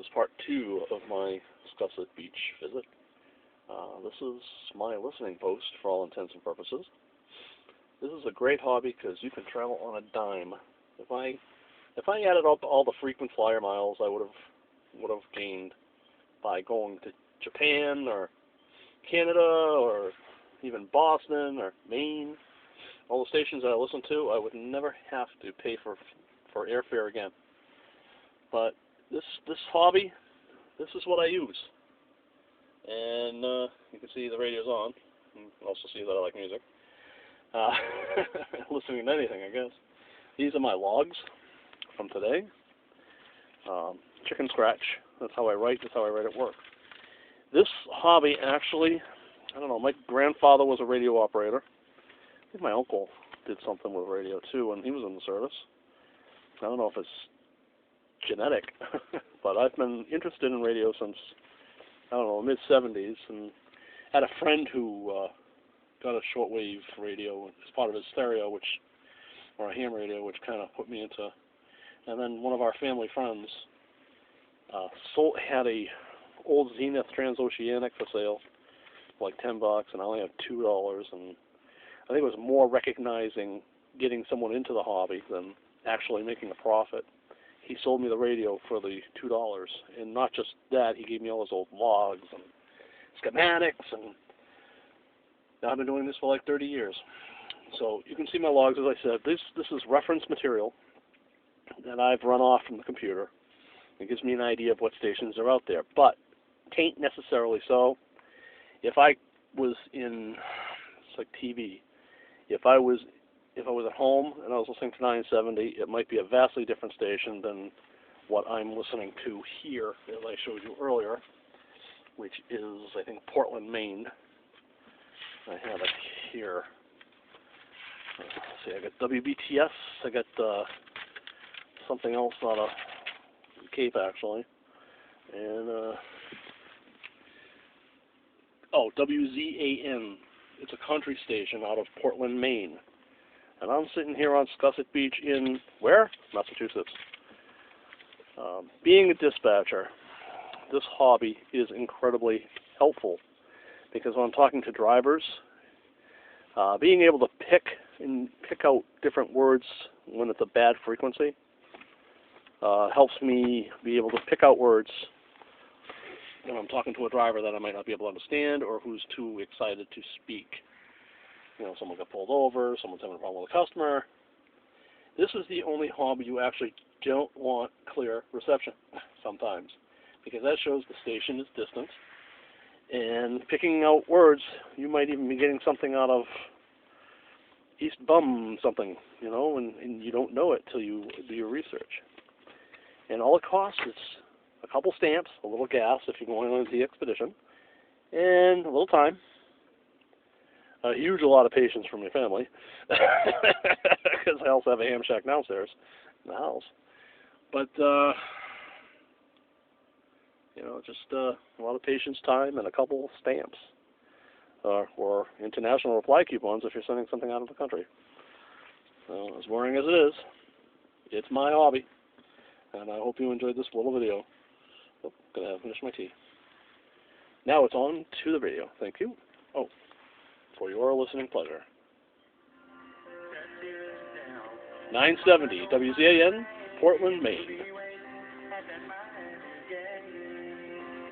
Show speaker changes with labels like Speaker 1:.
Speaker 1: is part 2 of my Scusset Beach visit. This is my listening post for all intents and purposes. This is a great hobby because you can travel on a dime. If I added up all the frequent flyer miles I would have gained by going to Japan or Canada or even Boston or Maine, all the stations that I listen to, I would never have to pay for airfare again. But this hobby, this is what I use. And you can see the radio's on. You can also see that I like music. Listening to anything, I guess. These are my logs from today. Chicken scratch. That's how I write. That's how I write at work. This hobby actually, I don't know, my grandfather was a radio operator. I think my uncle did something with radio too when he was in the service. I don't know if it's genetic, but I've been interested in radio since, I don't know, mid-70s, and had a friend who got a shortwave radio as part of his stereo, or a ham radio, which kind of put me into, and then one of our family friends had a old Zenith Transoceanic for sale, for like $10, and I only had $2, and I think it was more recognizing getting someone into the hobby than actually making a profit. He sold me the radio for the $2, and not just that, he gave me all his old logs and schematics, and I've been doing this for like 30 years. So you can see my logs, as I said. This is reference material that I've run off from the computer. It gives me an idea of what stations are out there, but tain't necessarily so. If I was in, it's like TV, if I was at home and I was listening to 970, it might be a vastly different station than what I'm listening to here, as I showed you earlier, which is, I think, Portland, Maine. I have it here. Let's see, I got WBTS, I got something else out of Cape, actually, and WZAN. It's a country station out of Portland, Maine. And I'm sitting here on Scusset Beach in, where? Massachusetts. Being a dispatcher, this hobby is incredibly helpful because when I'm talking to drivers, being able to pick out different words when it's a bad frequency helps me be able to pick out words when I'm talking to a driver that I might not be able to understand or who's too excited to speak. You know, someone got pulled over, someone's having a problem with a customer. This is the only hobby you actually don't want clear reception sometimes, because that shows the station is distant. And picking out words, you might even be getting something out of East Bum something, you know, and you don't know it till you do your research. And all it costs is a couple stamps, a little gas if you're going on a dxpedition, and a little time. A huge lot of patience from your family, because I also have a ham shack downstairs in the house. But, you know, just a lot of patience, time, and a couple stamps. Or international reply coupons if you're sending something out of the country. So, as boring as it is, it's my hobby. And I hope you enjoyed this little video. Oh, gonna finish my tea. Now it's on to the video. Thank you. Oh, for your listening pleasure. 970 WZAN, Portland, Maine.